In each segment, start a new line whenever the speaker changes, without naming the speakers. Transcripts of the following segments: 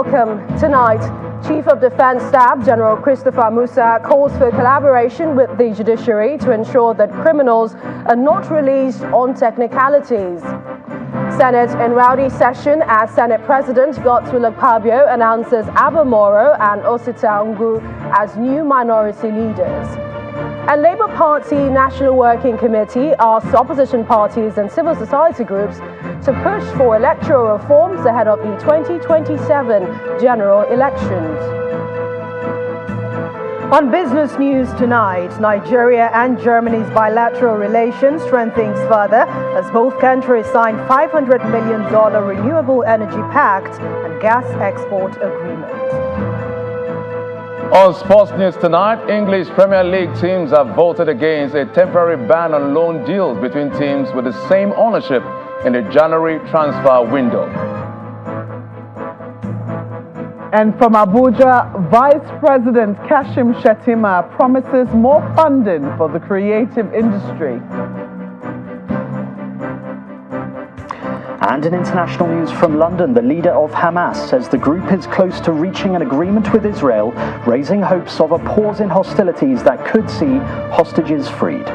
welcome. Tonight, Chief of Defense Staff General Christopher Musa calls for collaboration with the judiciary to ensure that criminals are not released on technicalities. Senate in rowdy session as Senate President Godswill Akpabio announces Abba Moro and Osita Ngwu as new minority leaders. And Labour Party National Working Committee asks opposition parties and civil society groups to push for electoral reforms ahead of the 2027 general elections. On business news tonight, Nigeria and Germany's bilateral relations strengthens further as both countries signed $500 million renewable energy pact and gas export agreement.
On sports news tonight, English Premier League teams have voted against a temporary ban on loan deals between teams with the same ownership in the January transfer window.
And from Abuja, Vice President Kashim Shettima promises more funding for the creative industry.
And in international news from London, the leader of Hamas says the group is close to reaching an agreement with Israel, raising hopes of a pause in hostilities that could see hostages freed.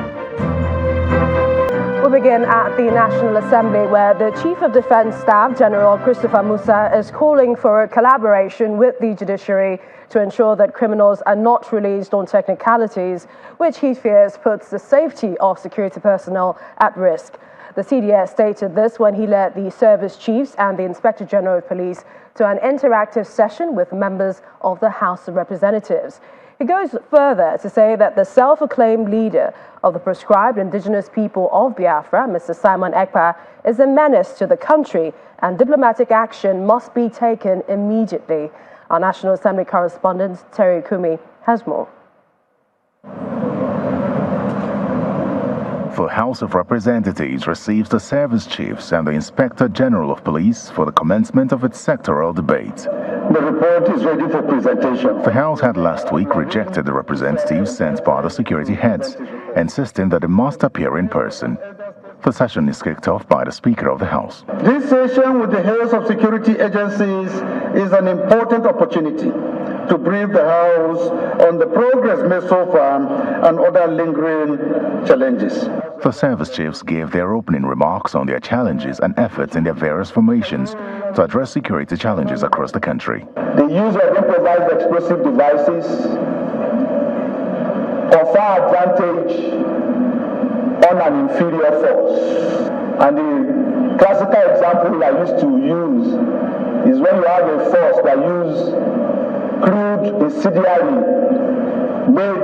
We begin at the National Assembly, where the Chief of Defense Staff, General Christopher Musa, is calling for a collaboration with the judiciary to ensure that criminals are not released on technicalities, which he fears puts the safety of security personnel at risk. The CDS stated this when he led the service chiefs and the Inspector General of Police to an interactive session with members of the House of Representatives. He goes further to say that the self-acclaimed leader of the proscribed indigenous people of Biafra, Mr. Simon Ekpa, is a menace to the country and diplomatic action must be taken immediately. Our National Assembly correspondent, Terry Kumi, has more.
The House of Representatives receives the service chiefs and the Inspector General of Police for the commencement of its sectoral debate.
The report is ready for presentation.
The House had last week rejected the representatives sent by the security heads, insisting that they must appear in person. The session is kicked off by the Speaker of the House.
This session with the heads of security agencies is an important opportunity to brief the House on the progress made so far and other lingering challenges.
The service chiefs gave their opening remarks on their challenges and efforts in their various formations to address security challenges across the country.
The use of improvised explosive devices confer advantage on an inferior force. And the classical example I used to use is when you have a force that use crude incendiary made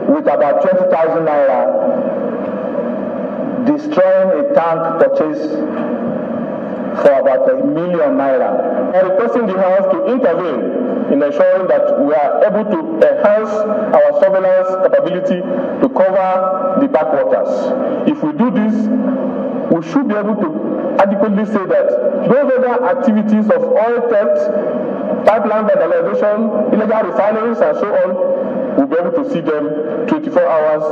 with about 20,000 naira, destroying a tank purchased for about £1 million. I'm requesting the House to intervene in ensuring that we are able to enhance our surveillance capability to cover the backwaters. If we do this, we should be able to adequately say that those other activities of oil theft, pipeline vandalization, illegal refineries, and so on, we'll be able to see them 24 hours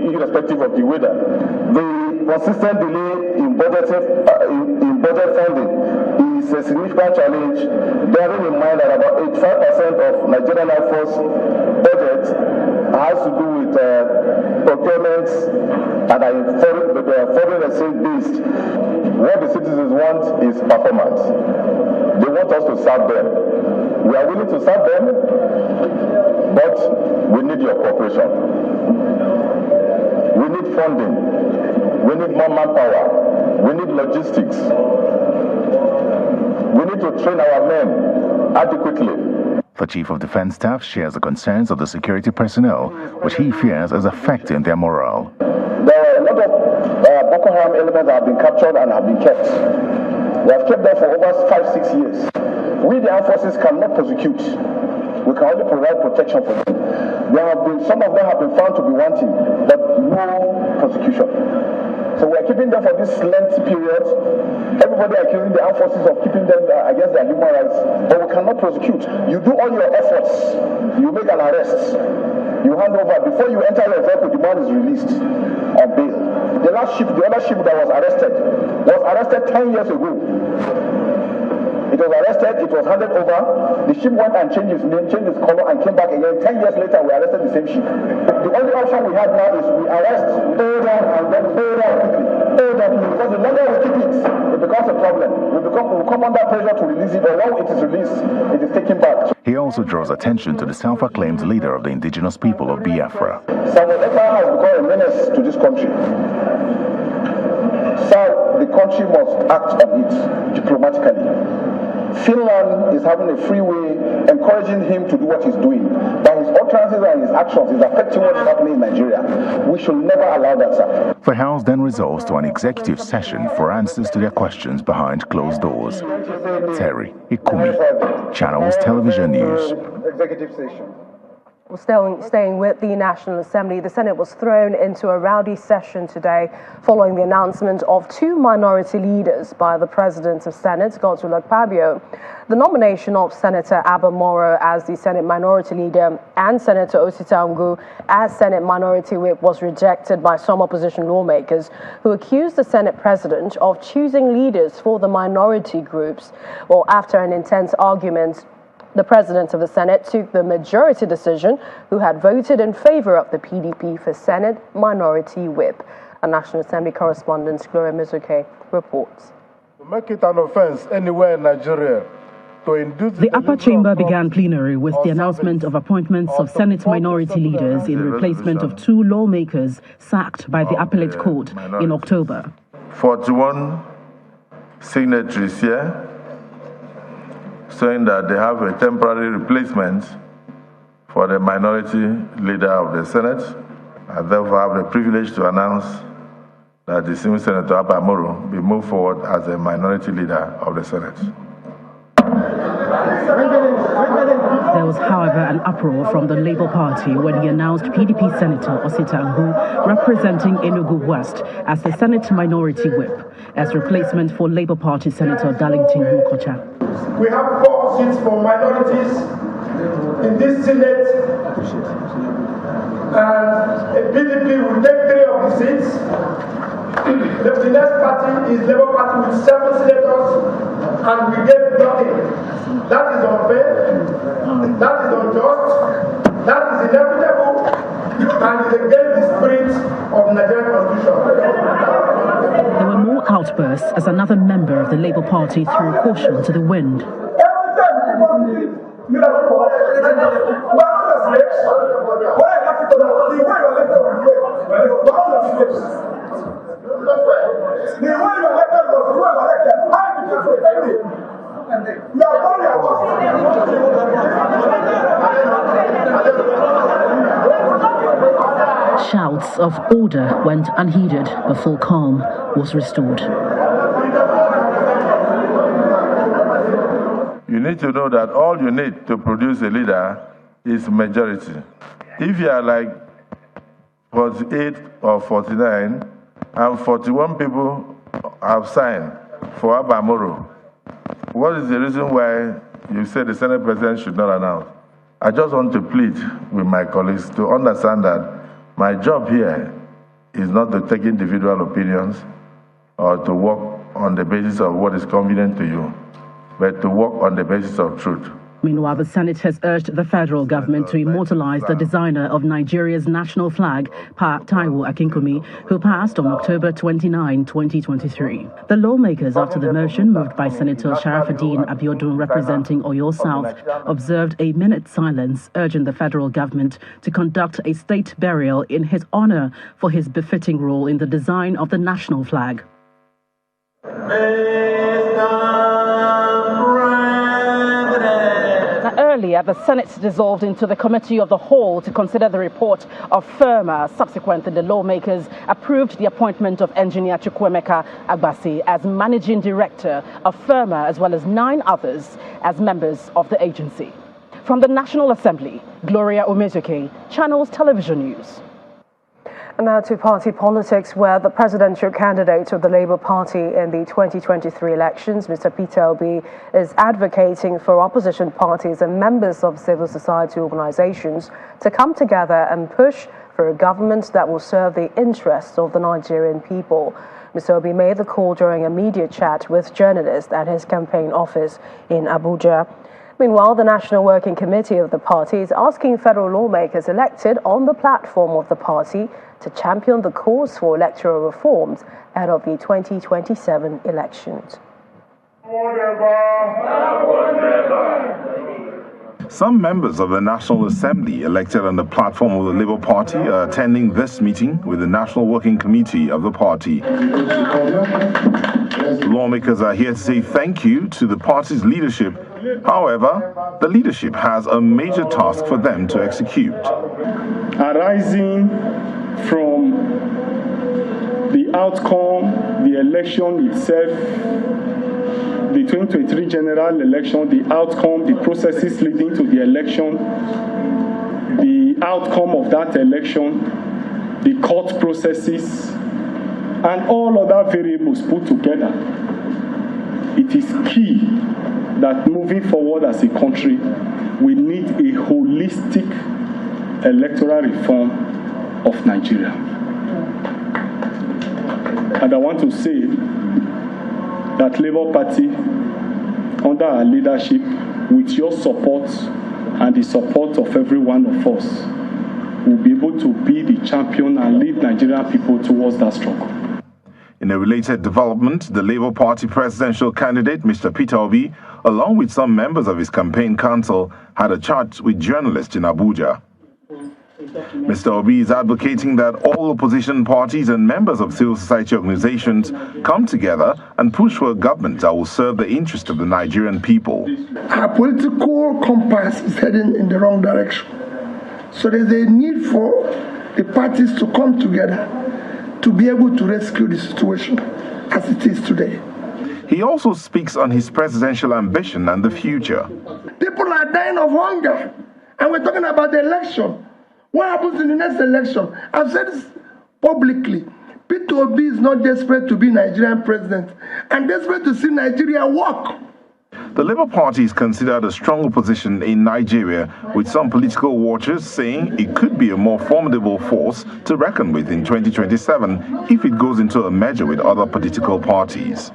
irrespective of the weather. The consistent delay in budget funding is a significant challenge, bearing in mind that about 85% of Nigerian Air Force budget has to do with procurements and are foreign exchange based. What the citizens want is performance. They want us to serve them. We are willing to serve them, but we need your cooperation. We need funding. We need more manpower. We need logistics. We need to train our men adequately.
The Chief of Defense Staff shares the concerns of the security personnel, which he fears is affecting their morale.
There are a lot of Boko Haram elements that have been captured and have been kept. We have kept them for over 5-6 years. We, the armed forces, cannot prosecute. We can only provide protection for them. Some of them have been found to be wanting, but no prosecution. So we are keeping them for this lengthy period. Everybody accusing the armed forces of keeping them against their human rights, but we cannot prosecute. You do all your efforts. You make an arrest. You hand over. Before you enter your vehicle, the man is released on bail. The other ship that was arrested 10 years ago. It was arrested, it was handed over, the ship went and changed its name, changed its color, and came back again. 10 years later, we arrested the same ship. The only option we have now is we arrest older and then older quickly. Because the longer we keep it, it becomes a problem. We come under pressure to release it, or when it is released, it is taken back.
He also draws attention to the self-acclaimed leader of the indigenous people of Biafra.
Samuel Ekpa has become a menace to this country. So the country must act on it diplomatically. Finland is having a free way, encouraging him to do what he's doing. By his utterances and his actions, he's affecting what's happening in Nigeria. We should never allow that, sir.
The House then resolves to an executive session for answers to their questions behind closed doors. Terry Ikumi, Channels Television News.
Executive session.
Staying with the National Assembly, the Senate was thrown into a rowdy session today following the announcement of two minority leaders by the President of Senate, Godswill Akpabio. The nomination of Senator Abba Moro as the Senate Minority Leader and Senator Osita Ngwu as Senate Minority Whip was rejected by some opposition lawmakers who accused the Senate President of choosing leaders for the minority groups. Well, after an intense argument, the President of the Senate took the majority decision, who had voted in favor of the PDP for Senate Minority Whip. A National Assembly correspondent, Gloria Mizuke, reports.
To make it an offense anywhere in Nigeria, to induce
the upper chamber began plenary with the announcement of appointments of Senate minority leaders in replacement of two lawmakers sacked by the appellate court in October.
41 signatories here, saying that they have a temporary replacement for the minority leader of the Senate. I therefore have the privilege to announce that the senior Senator Abba Moro be moved forward as the minority leader of the Senate.
There was, however, an uproar from the Labour Party when he announced PDP Senator Osita Ngwu, representing Enugu West, as the Senate Minority Whip, as replacement for Labour Party Senator Darlington Wokocha.
We have 4 seats for minorities in this Senate, and PDP will take 3 of the seats. The next party is Labour Party with 7 senators, and we get nothing. That is unfair, that is unjust, that is inevitable, and is against the spirit of the Nigerian Constitution.
There were more outbursts as another member of the Labour Party threw caution to the wind. Shouts of order went unheeded before calm was restored.
You need to know that all you need to produce a leader is majority. If you are like 48 or 49 and 41 people have signed for Abba Moro, what is the reason why you say the Senate President should not announce? I just want to plead with my colleagues to understand that my job here is not to take individual opinions or to work on the basis of what is convenient to you, but to work on the basis of truth.
Meanwhile, the Senate has urged the federal government to immortalize the designer of Nigeria's national flag, Pa Taiwo Akinkunmi, who passed on October 29, 2023. The lawmakers, after the motion moved by Senator Sharafuddin Abiodun representing Oyo South, observed a minute's silence, urging the federal government to conduct a state burial in his honor for his befitting role in the design of the national flag. Earlier, the Senate dissolved into the Committee of the Whole to consider the report of FIRMA. Subsequently, the lawmakers approved the appointment of Engineer Chukwuemeka Agbasi as Managing Director of FIRMA, as well as 9 others as members of the agency. From the National Assembly, Gloria Omezuke, Channels Television News.
And now to party politics, where the presidential candidate of the Labour Party in the 2023 elections, Mr. Peter Obi, is advocating for opposition parties and members of civil society organisations to come together and push for a government that will serve the interests of the Nigerian people. Mr. Obi made the call during a media chat with journalists at his campaign office in Abuja. Meanwhile, the National Working Committee of the party is asking federal lawmakers elected on the platform of the party to champion the cause for electoral reforms ahead of the 2027 elections.
Some members of the National Assembly elected on the platform of the Labour Party are attending this meeting with the National Working Committee of the party. Lawmakers are here to say thank you to the party's leadership. However, the leadership has a major task for them to execute.
Arising from the outcome, the election itself, the 2023 general election, the outcome, the processes leading to the election, the outcome of that election, the court processes, and all other variables put together, it is key that moving forward as a country, we need a holistic electoral reform of Nigeria. And I want to say that Labour Party, under our leadership, with your support and the support of every one of us, will be able to be the champion and lead Nigerian people towards that struggle.
In a related development, the Labour Party presidential candidate, Mr. Peter Obi, along with some members of his campaign council, had a chat with journalists in Abuja. Mr. Obi is advocating that all opposition parties and members of civil society organizations come together and push for a government that will serve the interest of the Nigerian people.
Our political compass is heading in the wrong direction. So there's a need for the parties to come together to be able to rescue the situation as it is today.
He also speaks on his presidential ambition and the future.
People are dying of hunger, and we're talking about the election. What happens in the next election? I've said this publicly. Peter Obi is not desperate to be Nigerian president and desperate to see Nigeria work.
The Labour Party is considered a strong opposition in Nigeria, with some political watchers saying it could be a more formidable force to reckon with in 2027 if it goes into a merger with other political parties.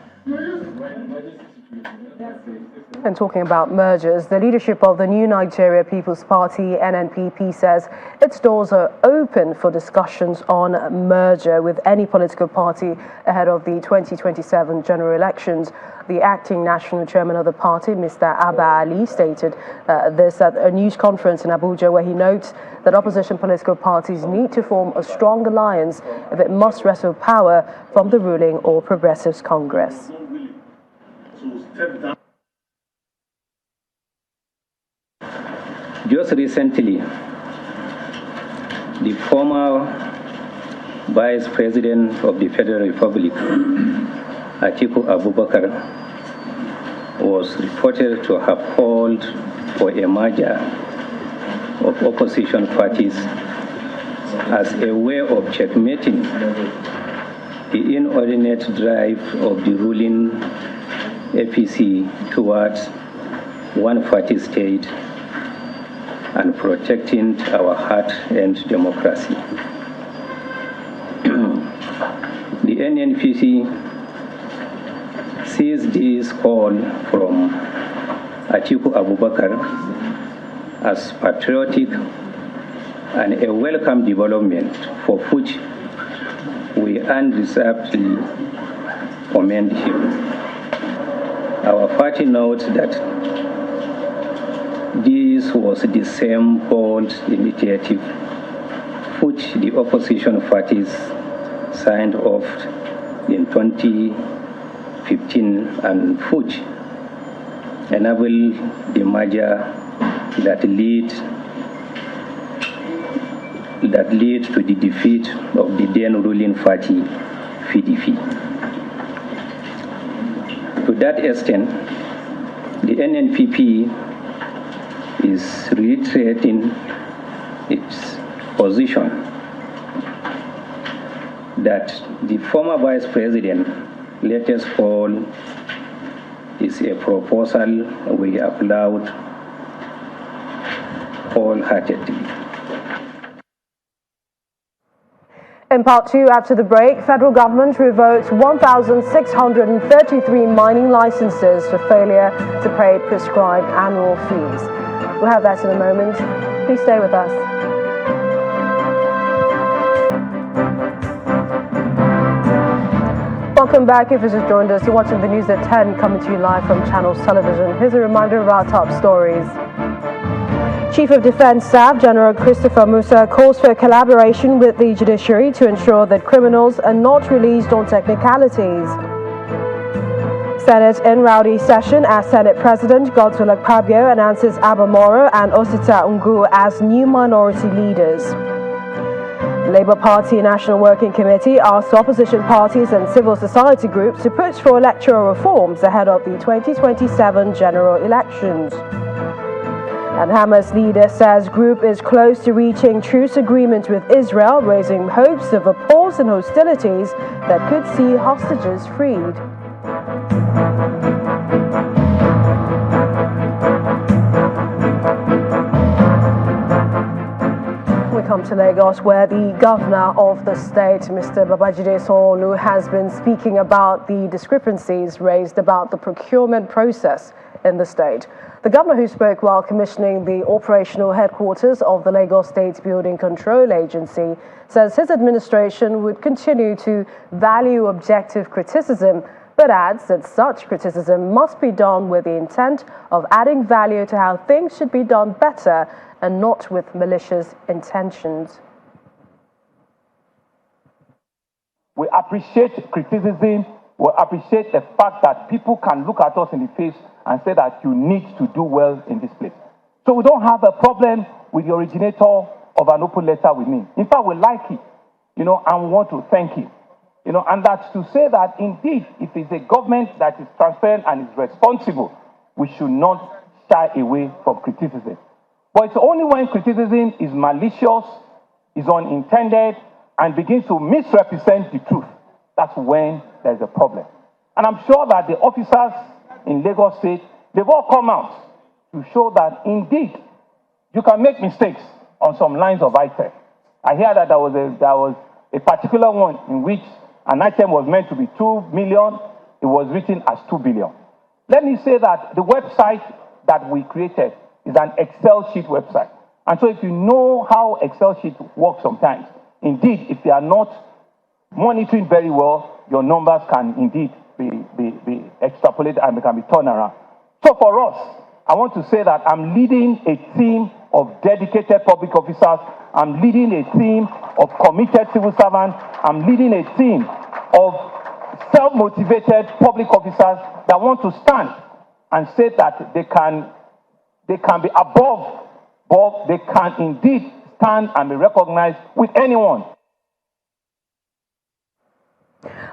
And talking about mergers, the leadership of the New Nigeria People's Party, NNPP, says its doors are open for discussions on merger with any political party ahead of the 2027 general elections. The acting national chairman of the party, Mr. Abba Ali, stated this at a news conference in Abuja, where he notes that opposition political parties need to form a strong alliance if it must wrestle power from the ruling or Progressives Congress.
Just recently, the former Vice President of the Federal Republic, Atiku Abubakar, was reported to have called for a merger of opposition parties as a way of checkmating the inordinate drive of the ruling APC towards one-party state and protecting our heart-earned democracy. The NNPC sees this call from Atiku Abubakar as patriotic and a welcome development for which we unreservedly commend him. Our party notes that this was the same bold initiative which the opposition parties signed off in 2015 and which enabled the merger that lead to the defeat of the then ruling party, PDP. To that extent, the NNPP is reiterating its position that the former Vice President's latest call is a proposal we applaud wholeheartedly.
In part two, after the break, federal government revoked 1,633 mining licenses for failure to pay prescribed annual fees. We'll have that in a moment. Please stay with us. Welcome back. If you just joined us, you're watching the news at 10, coming to you live from Channels Television. Here's a reminder of our top stories. Chief of Defense Staff General Christopher Musa calls for collaboration with the judiciary to ensure that criminals are not released on technicalities. Senate in rowdy session as Senate President Godswill Akpabio announces Abamoro and Osita Ungu as new minority leaders. Labour Party National Working Committee asks opposition parties and civil society groups to push for electoral reforms ahead of the 2027 general elections. And Hamas leader says group is close to reaching truce agreement with Israel, raising hopes of a pause in hostilities that could see hostages freed. We come to Lagos, where the governor of the state, Mr. Babajide Sanwo-Olu, has been speaking about the discrepancies raised about the procurement process in the state. The governor, who spoke while commissioning the operational headquarters of the Lagos State Building Control Agency, says his administration would continue to value objective criticism, but adds that such criticism must be done with the intent of adding value to how things should be done better and not with malicious intentions.
We appreciate criticism. We appreciate the fact that people can look at us in the face and say that you need to do well in this place. So we don't have a problem with the originator of an open letter with me. In fact, we like it, and we want to thank him. And that's to say that indeed, if it's a government that is transparent and is responsible, we should not shy away from criticism. But it's only when criticism is malicious, is unintended, and begins to misrepresent the truth, that's when there's a problem. And I'm sure that the officers in Lagos State, they've all come out to show that indeed you can make mistakes on some lines of items. I hear that there was a particular one in which an item was meant to be 2 million, it was written as 2 billion. Let me say that the website that we created is an Excel sheet website. And so if you know how Excel sheet works sometimes, indeed, if they are not monitoring very well, your numbers can indeed be extrapolated and they can be turned around. So for us, I want to say that I'm leading a team of dedicated public officers. I'm leading a team of committed civil servants. I'm leading a team of self-motivated public officers that want to stand and say that they can be above, but they can indeed stand and be recognized with anyone.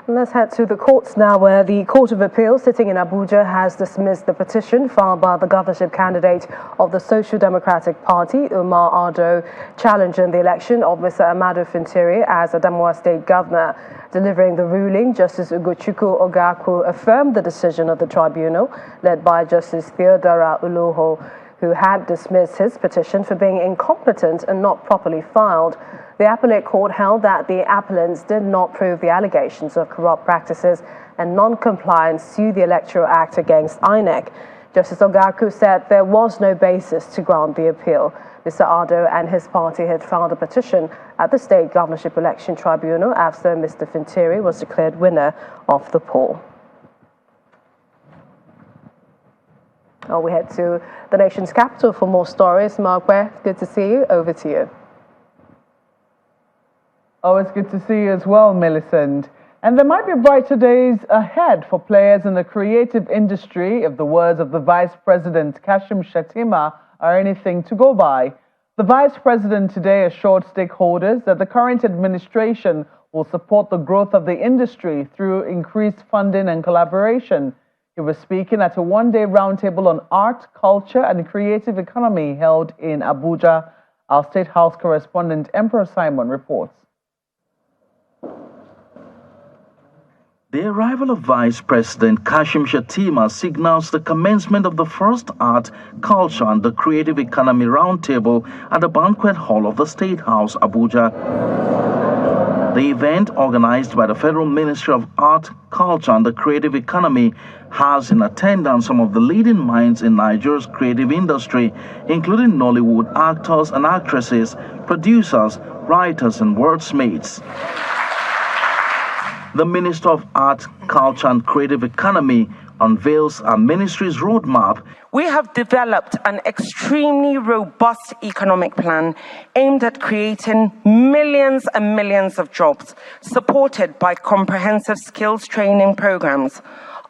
Let's head to the courts now, where the Court of Appeal sitting in Abuja has dismissed the petition filed by the governorship candidate of the Social Democratic Party, Umar Ado, challenging the election of Mr. Amadu Fintiri as Adamawa State Governor. Delivering the ruling, Justice Ugochukwu Ogaku affirmed the decision of the tribunal, led by Justice Theodora Uluho, who had dismissed his petition for being incompetent and not properly filed. The appellate court held that the appellants did not prove the allegations of corrupt practices and non-compliance to the Electoral Act against INEC. Justice Ogaku said there was no basis to grant the appeal. Mr. Ado and his party had filed a petition at the State Governorship Election Tribunal after Mr. Fintiri was declared winner of the poll. Now we head to the nation's capital for more stories. Markwe, good to see you. Over to you.
Oh, it's good to see you as well, Millicent. And there might be brighter days ahead for players in the creative industry if the words of the Vice President Kashim Shettima are anything to go by. The Vice President today assured stakeholders that the current administration will support the growth of the industry through increased funding and collaboration. He was speaking at a one-day roundtable on art, culture, and creative economy held in Abuja. Our State House correspondent, Emperor Simon, reports.
The arrival of Vice President Kashim Shettima signals the commencement of the first Art, Culture and the Creative Economy Roundtable at the Banquet Hall of the State House, Abuja. The event, organized by the Federal Ministry of Art, Culture and the Creative Economy, has in attendance some of the leading minds in Nigeria's creative industry, including Nollywood actors and actresses, producers, writers and wordsmiths. The Minister of Art, Culture and Creative Economy unveils our ministry's roadmap.
We have developed an extremely robust economic plan aimed at creating millions and millions of jobs, supported by comprehensive skills training programs.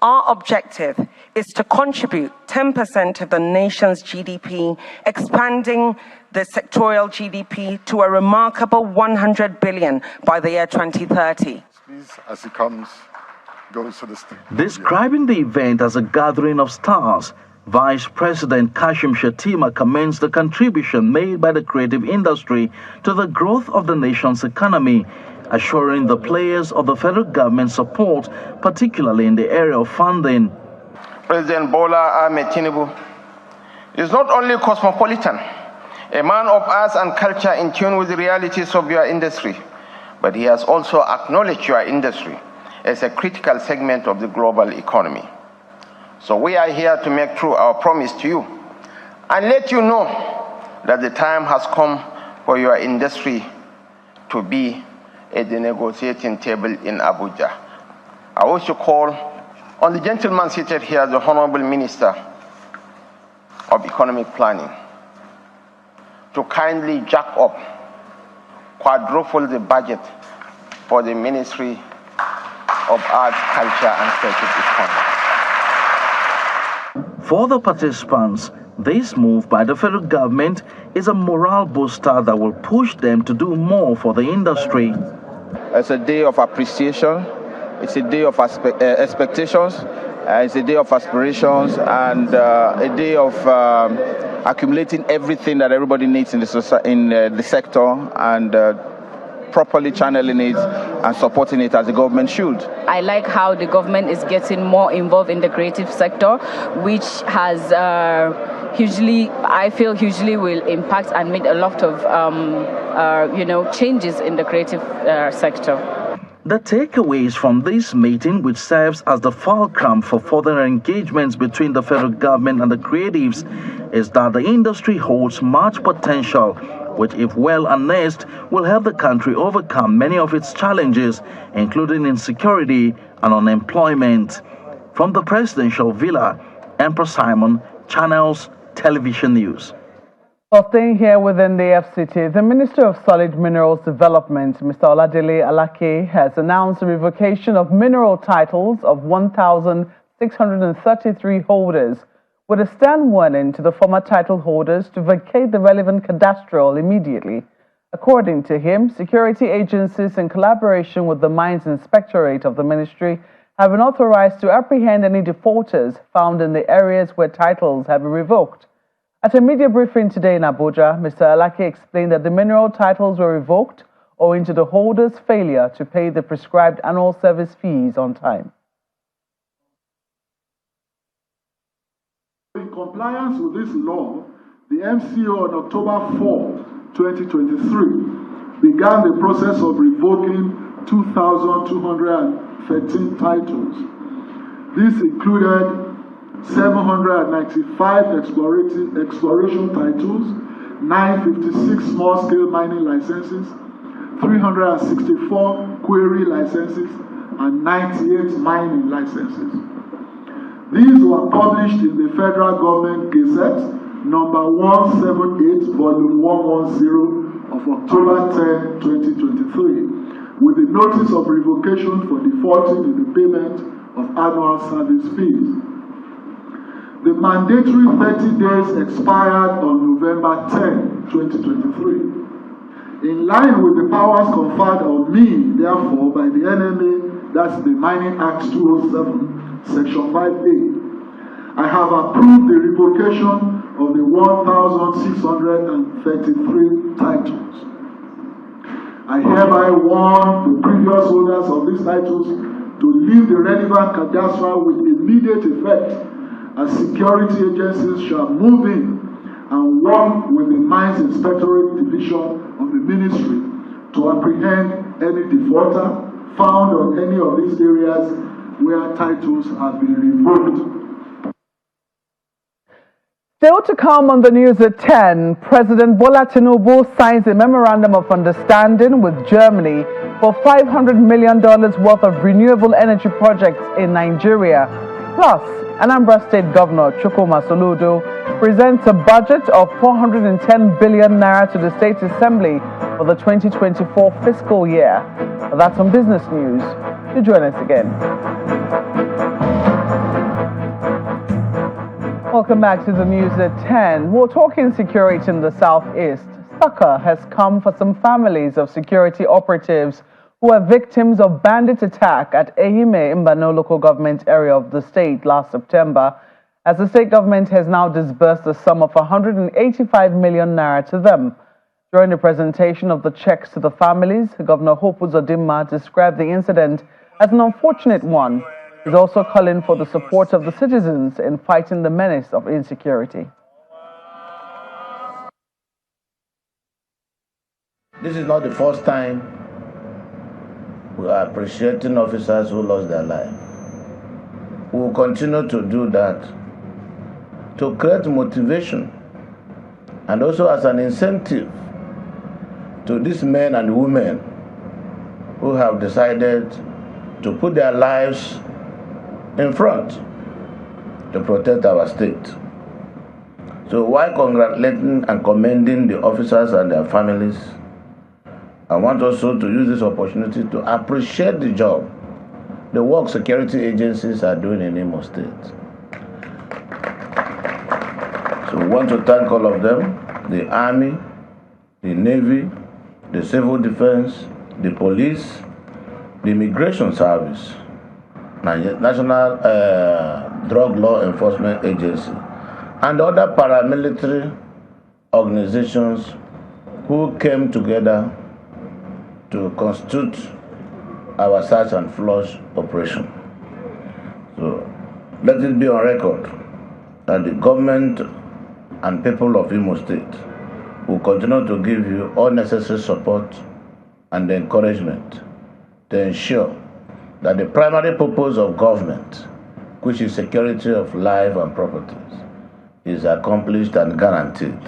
Our objective is to contribute 10% of the nation's GDP, expanding the sectorial GDP to a remarkable 100 billion by the year 2030.
As it comes, goes to the stage.
Describing the event as a gathering of stars, Vice President Kashim Shettima commends the contribution made by the creative industry to the growth of the nation's economy, assuring the players of the federal government support, particularly in the area of funding.
President Bola Ahmed Tinubu is not only cosmopolitan, a man of arts and culture in tune with the realities of your industry, but he has also acknowledged your industry as a critical segment of the global economy. So we are here to make true our promise to you and let you know that the time has come for your industry to be at the negotiating table in Abuja. I also call on the gentleman seated here, the Honorable Minister of Economic Planning, to kindly jack up, quadruple the budget for the Ministry of Arts, Culture and Creative Economy.
For the participants, this move by the federal government is a morale booster that will push them to do more for the industry.
It's a day of appreciation, it's a day of expectations, it's a day of aspirations, and a day of accumulating everything that everybody needs in the sector and properly channeling it and supporting it as the government should.
I like how the government is getting more involved in the creative sector, which has hugely will impact and make a lot of changes in the creative sector.
The takeaways from this meeting, which serves as the fulcrum for further engagements between the federal government and the creatives, is that the industry holds much potential, which, if well harnessed, will help the country overcome many of its challenges, including insecurity and unemployment. From the presidential villa, Empress Simon, Channels Television News.
Well, staying here within the FCT, the Minister of Solid Minerals Development, Mr. Oladele Alake, has announced the revocation of mineral titles of 1,633 holders, with a stern warning to the former title holders to vacate the relevant cadastral immediately. According to him, security agencies, in collaboration with the Mines Inspectorate of the ministry, have been authorized to apprehend any defaulters found in the areas where titles have been revoked. At a media briefing today in Abuja, Mr. Alake explained that the mineral titles were revoked owing to the holders' failure to pay the prescribed annual service fees on time.
In compliance with this law, the MCO on October 4, 2023, began the process of revoking 2,213 titles. This included 795 exploration titles, 956 small-scale mining licenses, 364 quarry licenses, and 98 mining licenses. These were published in the Federal Government Gazette, number 178, volume 110 of October 10, 2023, with a notice of revocation for defaulting in the payment of annual service fees. The mandatory 30 days expired on November 10, 2023. In line with the powers conferred on me, therefore, by the NMA, that's the Mining Act 207, Section 5A, I have approved the revocation of the 1,633 titles. I hereby warn the previous holders of these titles to leave the relevant cadastral with immediate effect, as security agencies shall move in and work with the Mines Inspectorate Division of the Ministry to apprehend any defaulter found on any of these areas where titles have been revoked.
Still to come on the news at 10, President Bola Tinubu signs a memorandum of understanding with Germany for $500 million worth of renewable energy projects in Nigeria. Plus, Anambra State Governor Chukwuma Soludo presents a budget of 410 billion naira to the State Assembly for the 2024 fiscal year. That's on Business News. Do join us again. Welcome back to the news at 10. We're talking security in the southeast. Succor has come for some families of security operatives who are victims of bandit attack at Ehime Mbano local government area of the state last September, as the state government has now disbursed a sum of 185 million naira to them. During the presentation of the checks to the families, Governor Hope Uzodimma described the incident as an unfortunate one. He's also calling for the support of the citizens in fighting the menace of insecurity.
This is not the first time we are appreciating officers who lost their life. We will continue to do that to create motivation and also as an incentive to these men and women who have decided to put their lives in front to protect our state. So while congratulating and commending the officers and their families, I want also to use this opportunity to appreciate the job the work security agencies are doing in Imo State. So we want to thank all of them, the Army, the Navy, the Civil Defense, the Police, the Immigration Service, National Drug Law Enforcement Agency, and other paramilitary organizations who came together to constitute our search and flush operation. So let it be on record that the government and people of Imo State will continue to give you all necessary support and encouragement to ensure that the primary purpose of government, which is security of life and properties, is accomplished and guaranteed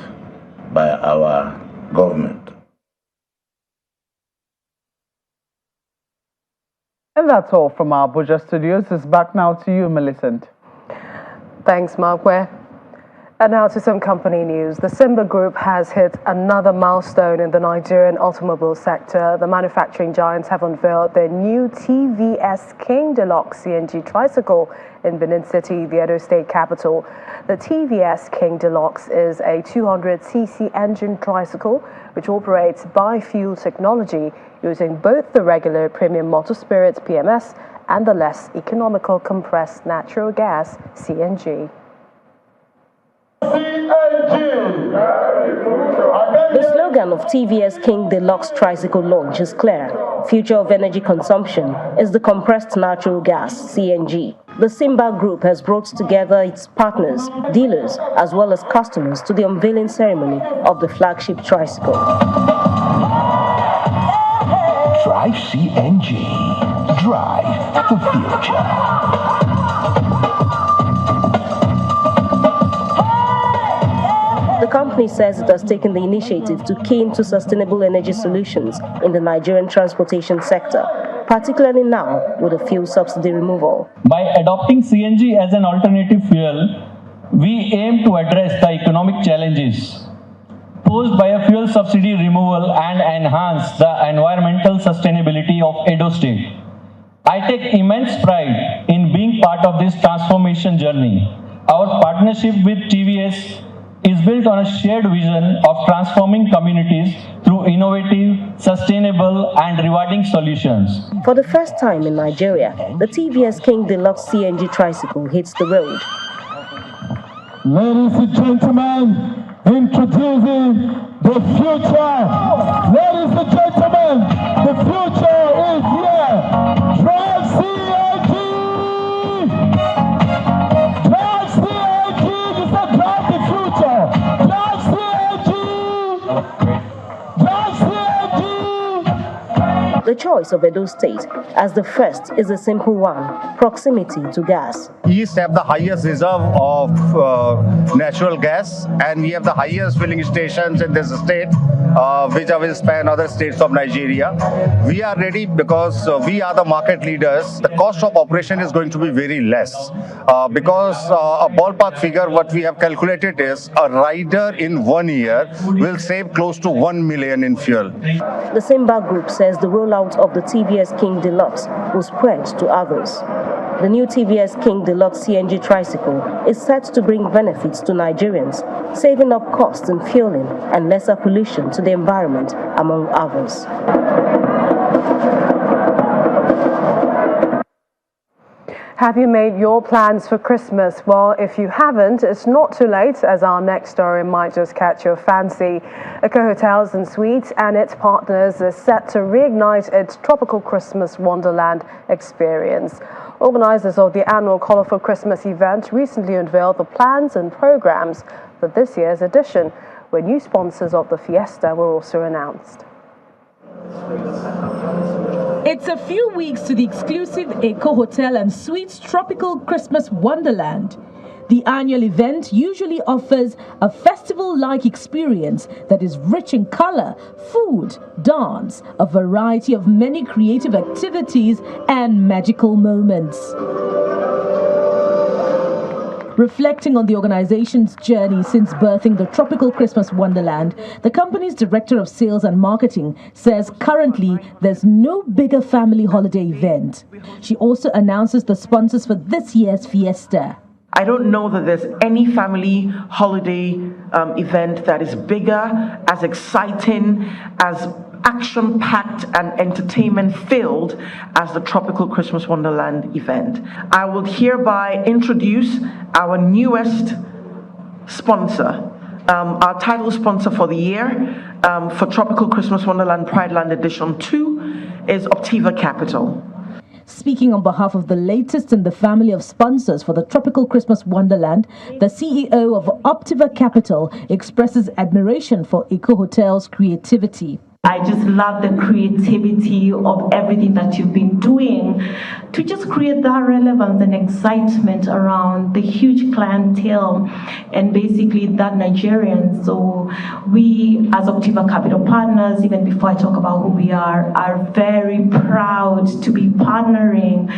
by our government.
And that's all from our Abuja studios. It's back now to you, Millicent.
Thanks, Markwe. And now to some company news. The Simba Group has hit another milestone in the Nigerian automobile sector. The manufacturing giants have unveiled their new TVS King Deluxe CNG tricycle in Benin City, the Edo State capital. The TVS King Deluxe is a 200cc engine tricycle which operates bi-fuel technology using both the regular premium motor spirits PMS and the less economical compressed natural gas CNG.
The slogan of TVS King Deluxe tricycle launch is clear. Future of energy consumption is the compressed natural gas, CNG. The Simba Group has brought together its partners, dealers, as well as customers to the unveiling ceremony of the flagship tricycle.
Drive CNG. Drive the future.
The company says it has taken the initiative to key into sustainable energy solutions in the Nigerian transportation sector, particularly now with the fuel subsidy removal.
By adopting CNG as an alternative fuel, we aim to address the economic challenges posed by a fuel subsidy removal and enhance the environmental sustainability of Edo State. I take immense pride in being part of this transformation journey. Our partnership with TVS is built on a shared vision of transforming communities through innovative, sustainable, and rewarding solutions.
For the first time in Nigeria, the TVS King Deluxe CNG tricycle hits the road.
Ladies and gentlemen, introducing the future. Ladies and gentlemen, the future is here. Drive CNG! Drive CNG! You said drive the future. Drive CNG! Drive CNG!
The The choice of Edo State as the first is a simple one: proximity to gas.
East have the highest reserve of natural gas, and we have the highest filling stations in this state, which will span other states of Nigeria. We are ready because we are the market leaders. The cost of operation is going to be very less because a ballpark figure what we have calculated is a rider in 1 year will save close to 1 million in fuel.
The Simba Group says the rollout of the TVS King Deluxe will spread to others. The new TVS King Deluxe CNG tricycle is set to bring benefits to Nigerians, saving up costs in fueling and lesser pollution to the environment, among others.
Have you made your plans for Christmas? Well, if you haven't, it's not too late, as our next story might just catch your fancy. Eco Hotels and Suites and its partners are set to reignite its tropical Christmas Wonderland experience. Organizers of the annual Colorful Christmas event recently unveiled the plans and programs for this year's edition, where new sponsors of the fiesta were also announced.
It's a few weeks to the exclusive Eco Hotel and Suites Tropical Christmas Wonderland. The annual event usually offers a festival-like experience that is rich in color, food, dance, a variety of many creative activities and magical moments. Reflecting on the organization's journey since birthing the Tropical Christmas Wonderland, the company's Director of Sales and Marketing says currently there's no bigger family holiday event. She also announces the sponsors for this year's fiesta.
I don't know that there's any family holiday event that is bigger, as exciting, as action-packed and entertainment-filled as the Tropical Christmas Wonderland event. I will hereby introduce our newest sponsor, our title sponsor for the year for Tropical Christmas Wonderland Prideland Edition 2 is Optiva Capital.
Speaking on behalf of the latest in the family of sponsors for the Tropical Christmas Wonderland, the CEO of Optiva Capital expresses admiration for Eco Hotel's creativity.
I just love the creativity of everything that you've been doing to just create that relevance and excitement around the huge clientele and basically that Nigerians. So we as Optiva Capital Partners, even before I talk about who we are very proud to be partnering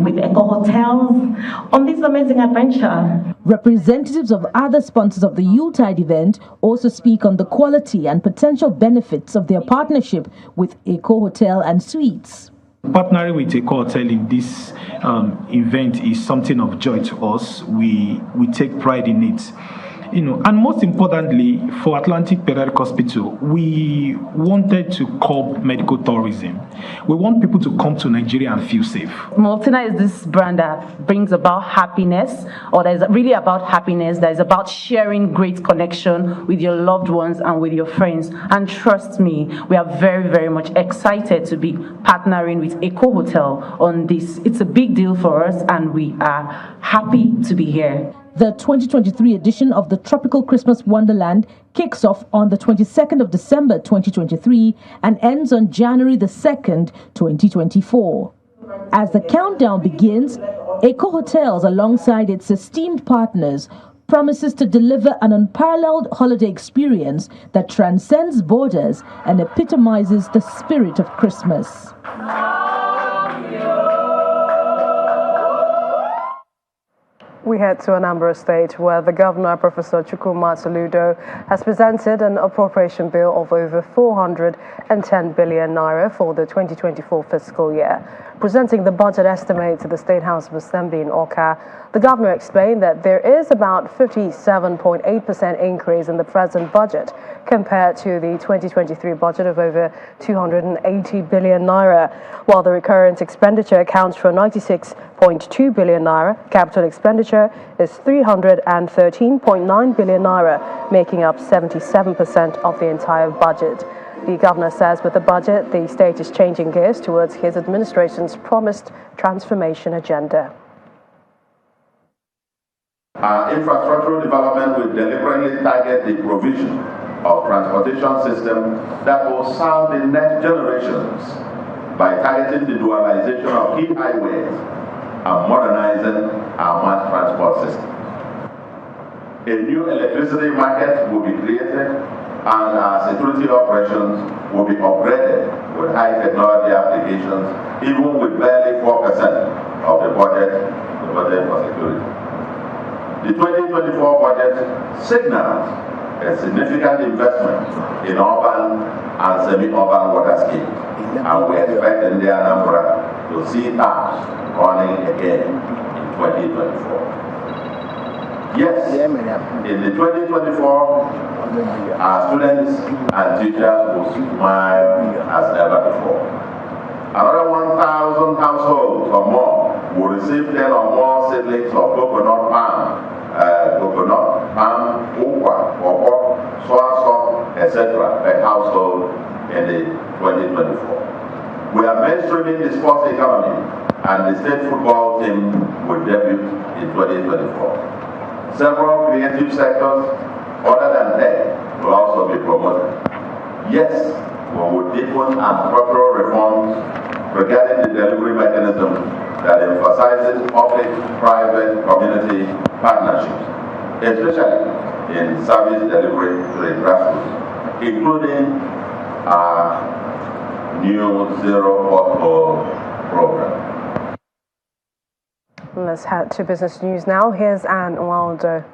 with Eco Hotels on this amazing adventure.
Representatives of other sponsors of the Yuletide event also speak on the quality and potential benefits of their partnership with Eco Hotel and Suites.
Partnering with Eco Hotel in this event is something of joy to us. We take pride in it. And most importantly, for Atlantic Pediatric Hospital, we wanted to curb medical tourism. We want people to come to Nigeria and feel safe.
Multina is this brand that brings about happiness, or that is really about happiness, that is about sharing great connection with your loved ones and with your friends. And trust me, we are very, very much excited to be partnering with Eco Hotel on this. It's a big deal for us, and we are happy to be here.
The 2023 edition of the Tropical Christmas Wonderland kicks off on the 22nd of December 2023 and ends on January the 2nd, 2024. As the countdown begins, Eco Hotels, alongside its esteemed partners, promises to deliver an unparalleled holiday experience that transcends borders and epitomizes the spirit of Christmas.
We head to Anambra State, where the governor, Professor Chukwuma Soludo, has presented an appropriation bill of over 410 billion naira for the 2024 fiscal year. Presenting the budget estimate to the State House of Assembly in Awka, the governor explained that there is about 57.8% increase in the present budget compared to the 2023 budget of over 280 billion naira, while the recurrent expenditure accounts for 96.2 billion naira. Capital expenditure is 313.9 billion naira, making up 77% of the entire budget. The governor says with the budget, the state is changing gears towards his administration's promised transformation agenda.
Our infrastructural development will deliberately target the provision
of transportation system that will serve the next generations by targeting the dualization of key highways and modernizing our mass transport system. A new electricity market will be created and our security operations will be upgraded with high technology applications, even with barely 4% of the budget for security. The 2024 budget signals a significant investment in urban and semi-urban water schemes, and we expect India Anambra to see taps running again in 2024. Yes, in the 2024, our students and teachers will smile as never before. Another 1,000 households or more will receive 10 or more seedlings of coconut palm, ukwa, pawpaw, soursop, etc. per household in the 2024. We are mainstreaming the sports economy, and the state football team will debut in 2024. Several creative sectors other than tech will also be promoted. Yes, we will deepen our structural reforms regarding the delivery mechanism that emphasizes public-private community partnerships, especially in service delivery to the grassroots, including our new Zero Pothole program.
Let's head to business news now. Here's Anne Wilder.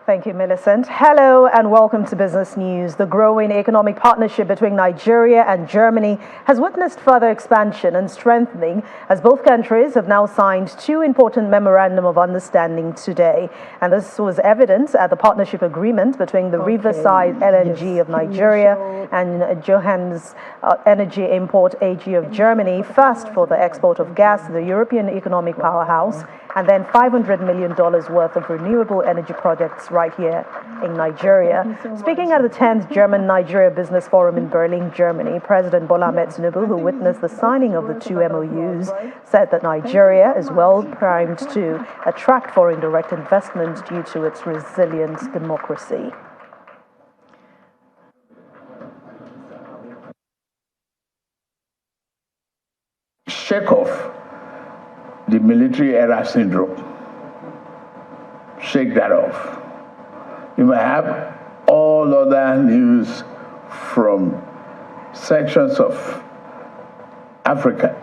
Thank you, Millicent. Hello and welcome to Business News. The growing economic partnership between Nigeria and Germany has witnessed further expansion and strengthening as both countries have now signed two important memorandum of understanding today. And this was evident at the partnership agreement between the Riverside LNG of Nigeria and Johannes Energy Import AG of Germany, first for the export of gas to the European economic powerhouse, and then $500 million worth of renewable energy projects right here in Nigeria. Speaking at the 10th German-Nigeria Business Forum in Berlin, Germany, President Bola Ahmed Tinubu, who witnessed the signing of the two MOUs, said that Nigeria is well primed to attract foreign direct investment due to its resilient democracy.
Shake off the military era syndrome. Shake that off. You may have all other news from sections of Africa,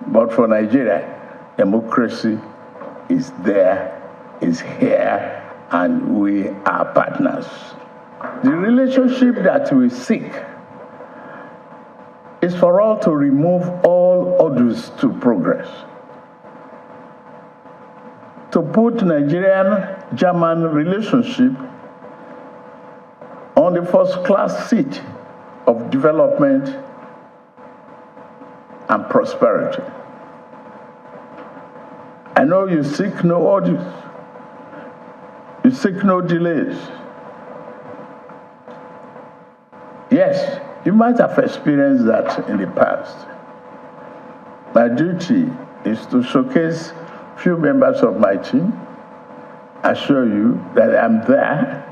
but for Nigeria, democracy is there, is here, and we are partners. The relationship that we seek is for all to remove all hurdles to progress, to put Nigerian-German relationship on the first-class seat of development and prosperity. I know you seek no hurdles, you seek no delays. Yes, you might have experienced that in the past. My duty is to showcase few members of my team, assure you that I'm there.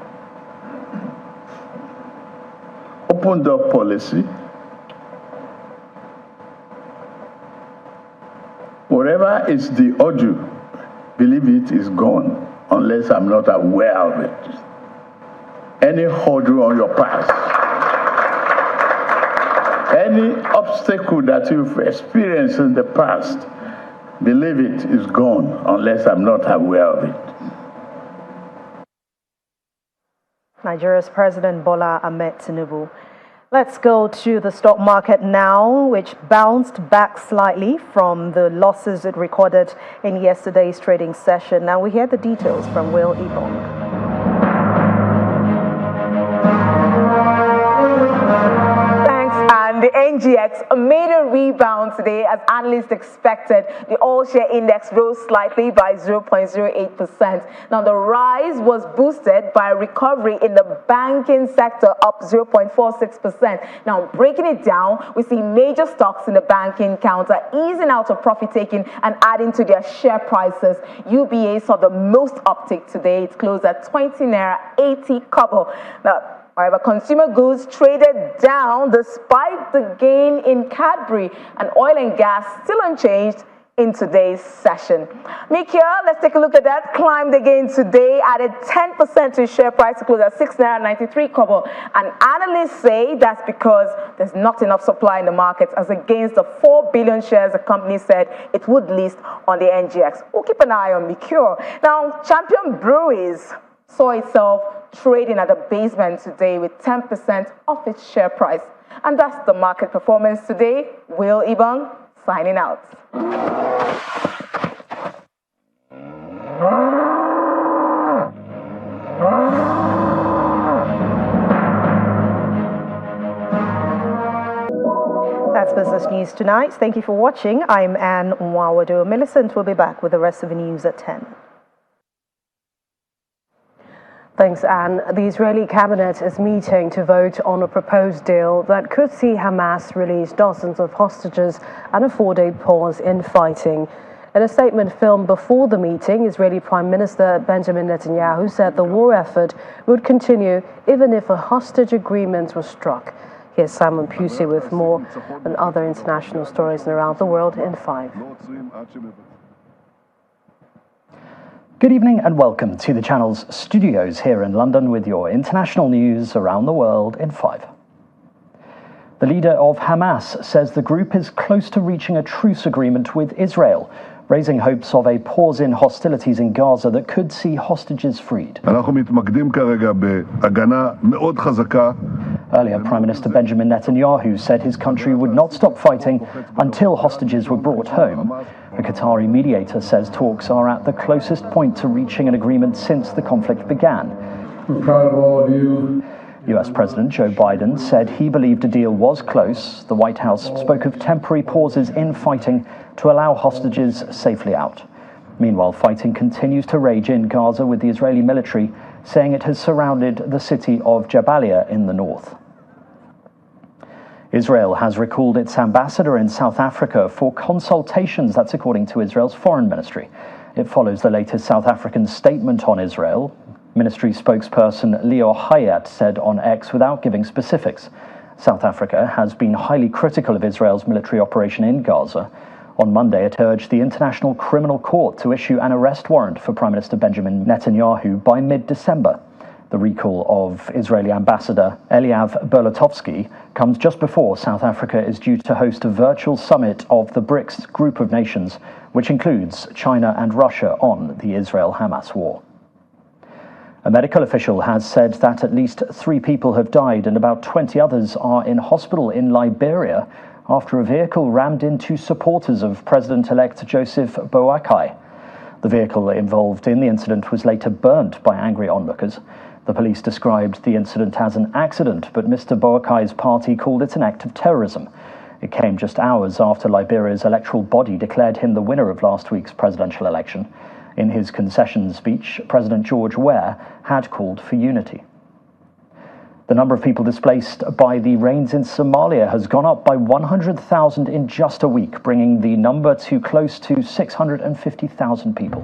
Open door policy. Whatever is the audio, believe it is gone unless I'm not aware of it. Any hurdle on your path, any obstacle that you've experienced in the past, believe it is gone unless I'm not aware of it.
Nigeria's President Bola Ahmed Tinubu. Let's go to the stock market now, which bounced back slightly from the losses it recorded in yesterday's trading session. Now we hear the details from Will Ebong.
The NGX made a rebound today as analysts expected. The all-share index rose slightly by 0.08%. Now, the rise was boosted by a recovery in the banking sector, up 0.46%. Now, breaking it down, we see major stocks in the banking counter easing out of profit-taking and adding to their share prices. UBA saw the most uptick today. It closed at 20 naira 80 kobo. Now, however, consumer goods traded down despite the gain in Cadbury, and oil and gas still unchanged in today's session. Mikia, let's take a look at that. Climbed again today, added 10% to share price to close at 6 naira 93 kobo. And analysts say that's because there's not enough supply in the market, as against the 4 billion shares the company said it would list on the NGX. We'll keep an eye on Mikia. Now, Champion Breweries saw itself trading at the basement today with 10% off its share price. And that's the market performance today. Will Ibang signing out.
That's Business News Tonight. Thank you for watching. I'm Anne Nwawado. Millicent will be back with the rest of the news at 10. Thanks, Anne. The Israeli cabinet is meeting to vote on a proposed deal that could see Hamas release dozens of hostages and a 4-day pause in fighting. In a statement filmed before the meeting, Israeli Prime Minister Benjamin Netanyahu said the war effort would continue even if a hostage agreement was struck. Here's Simon Pusey with more and other international stories around the world in 5.
Good evening and welcome to the channel's studios here in London with your international news around the world in 5. The leader of Hamas says the group is close to reaching a truce agreement with Israel, raising hopes of a pause in hostilities in Gaza that could see hostages freed. Earlier, Prime Minister Benjamin Netanyahu said his country would not stop fighting until hostages were brought home. A Qatari mediator says talks are at the closest point to reaching an agreement since the conflict began.
I'm proud of all of you.
US President Joe Biden said he believed a deal was close. The White House spoke of temporary pauses in fighting to allow hostages safely out. Meanwhile, fighting continues to rage in Gaza, with the Israeli military saying it has surrounded the city of Jabalia in the north. Israel has recalled its ambassador in South Africa for consultations. That's according to Israel's foreign ministry. It follows the latest South African statement on Israel. Ministry spokesperson Leo Hayat said on X without giving specifics. South Africa has been highly critical of Israel's military operation in Gaza. On Monday, it urged the International Criminal Court to issue an arrest warrant for Prime Minister Benjamin Netanyahu by mid-December. The recall of Israeli ambassador Eliav Berlatovsky comes just before South Africa is due to host a virtual summit of the BRICS group of nations, which includes China and Russia, on the Israel-Hamas war. A medical official has said that at least 3 people have died and about 20 others are in hospital in Liberia after a vehicle rammed into supporters of President-elect Joseph Boakai. The vehicle involved in the incident was later burnt by angry onlookers. The police described the incident as an accident, but Mr. Boakai's party called it an act of terrorism. It came just hours after Liberia's electoral body declared him the winner of last week's presidential election. In his concession speech, President George Weah had called for unity. The number of people displaced by the rains in Somalia has gone up by 100,000 in just a week, bringing the number to close to 650,000 people.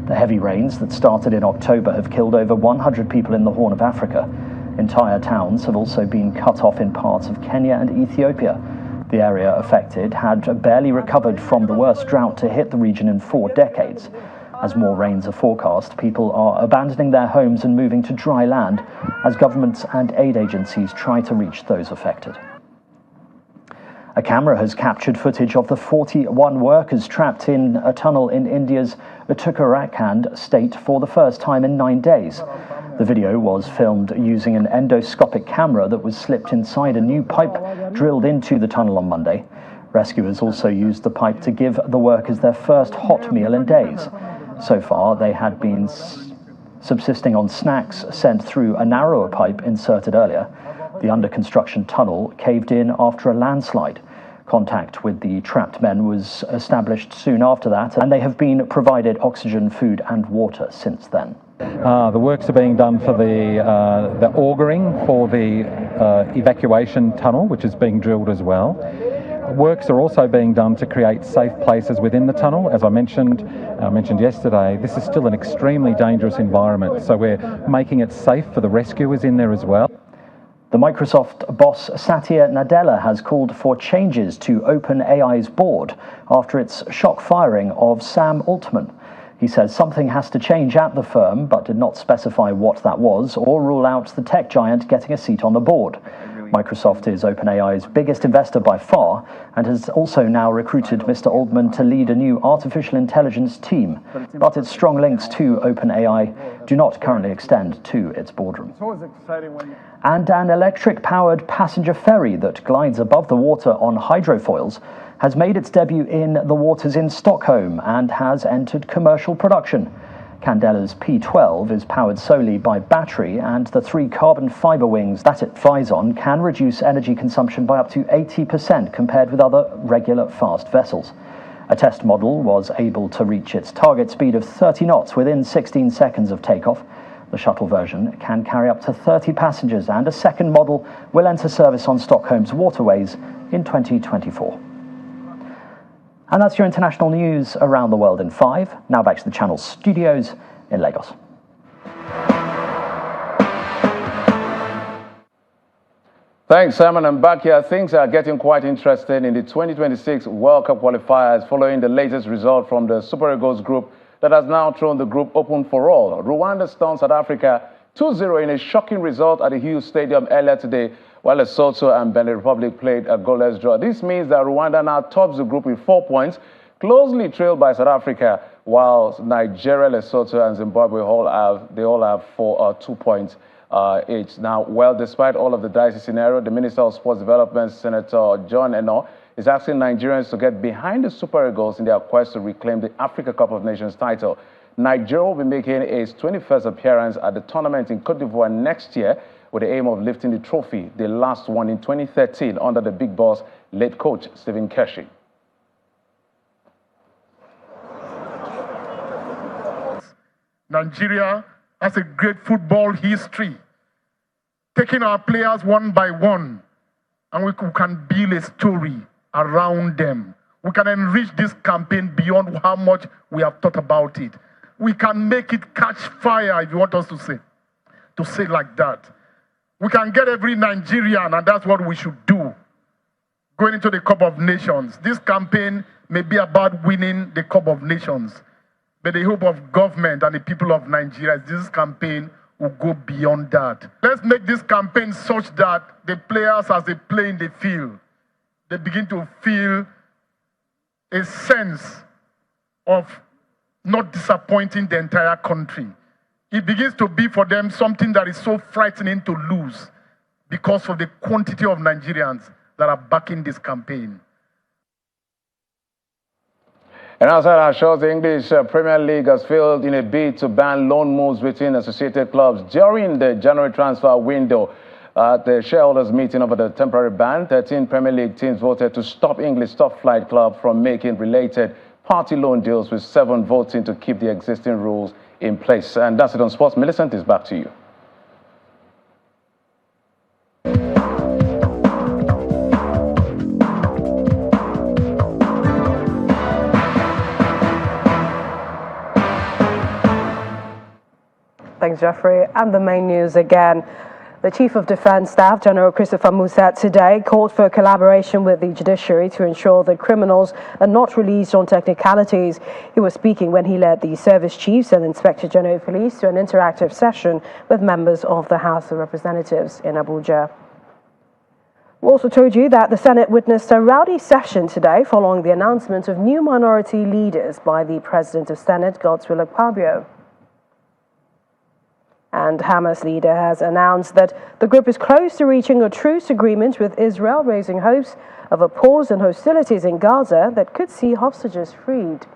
The heavy rains that started in October have killed over 100 people in the Horn of Africa. Entire towns have also been cut off in parts of Kenya and Ethiopia. The area affected had barely recovered from the worst drought to hit the region in 4 decades. As more rains are forecast, people are abandoning their homes and moving to dry land as governments and aid agencies try to reach those affected. A camera has captured footage of the 41 workers trapped in a tunnel in India's Uttarakhand state for the first time in 9 days. The video was filmed using an endoscopic camera that was slipped inside a new pipe drilled into the tunnel on Monday. Rescuers also used the pipe to give the workers their first hot meal in days. So far, they had been subsisting on snacks sent through a narrower pipe inserted earlier. The under-construction tunnel caved in after a landslide. Contact with the trapped men was established soon after that, and they have been provided oxygen, food and water since then.
The works are being done for the auguring for the evacuation tunnel, which is being drilled as well. Works are also being done to create safe places within the tunnel. As I mentioned yesterday, this is still an extremely dangerous environment, so we're making it safe for the rescuers in there as well.
The Microsoft boss Satya Nadella has called for changes to OpenAI's board after its shock firing of Sam Altman. He says something has to change at the firm, but did not specify what that was or rule out the tech giant getting a seat on the board. Microsoft is OpenAI's biggest investor by far and has also now recruited Mr. Altman to lead a new artificial intelligence team. But its strong links to OpenAI do not currently extend to its boardroom. And an electric-powered passenger ferry that glides above the water on hydrofoils has made its debut in the waters in Stockholm and has entered commercial production. Candela's P12 is powered solely by battery, and the 3 carbon fibre wings that it flies on can reduce energy consumption by up to 80% compared with other regular fast vessels. A test model was able to reach its target speed of 30 knots within 16 seconds of takeoff. The shuttle version can carry up to 30 passengers, and a second model will enter service on Stockholm's waterways in 2024. And that's your international news around the world in 5. Now back to the channel's studios in Lagos.
Thanks, Simon. And back here, things are getting quite interesting in the 2026 World Cup qualifiers following the latest result from the Super Eagles group that has now thrown the group open for all. Rwanda stunned South Africa 2-0 in a shocking result at the Hughes Stadium earlier today, while Lesotho and Benin Republic played a goalless draw. This means that Rwanda now tops the group with 4 points, closely trailed by South Africa, while Nigeria, Lesotho, and Zimbabwe all have 2 points each. Now, well, despite all of the dicey scenario, the Minister of Sports Development, Senator John Eno, is asking Nigerians to get behind the Super Eagles in their quest to reclaim the Africa Cup of Nations title. Nigeria will be making its 21st appearance at the tournament in Cote d'Ivoire next year, with the aim of lifting the trophy, the last one in 2013 under the big boss, late coach Stephen Keshi.
Nigeria has a great football history, taking our players one by one, and we can build a story around them. We can enrich this campaign beyond how much we have thought about it. We can make it catch fire, if you want us to say like that. We can get every Nigerian, and that's what we should do, going into the Cup of Nations. This campaign may be about winning the Cup of Nations, but the hope of government and the people of Nigeria is this campaign will go beyond that. Let's make this campaign such that the players, as they play in the field, they begin to feel a sense of not disappointing the entire country. It begins to be for them something that is so frightening to lose because of the quantity of Nigerians that are backing this campaign.
And outside our shows, the English Premier League has failed in a bid to ban loan moves between associated clubs during the January transfer window. At the shareholders meeting over the temporary ban, 13 Premier League teams voted to stop English top-flight club from making related party loan deals, with 7 voting to keep the existing rules in place. And that's it on sports. Millicent, is back to you.
Thanks, Jeffrey. And the main news again. The Chief of Defence Staff, General Christopher Musa, today called for collaboration with the judiciary to ensure that criminals are not released on technicalities. He was speaking when he led the service chiefs and Inspector General of Police to an interactive session with members of the House of Representatives in Abuja. We also told you that the Senate witnessed a rowdy session today following the announcement of new minority leaders by the President of Senate, Godswill Akpabio. And Hamas leader has announced that the group is close to reaching a truce agreement with Israel, raising hopes of a pause in hostilities in Gaza that could see hostages freed.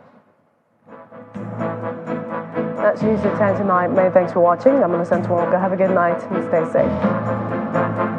That's news at 10 tonight. Many thanks for watching. I'm Millicent Walker. Have a good night and stay safe.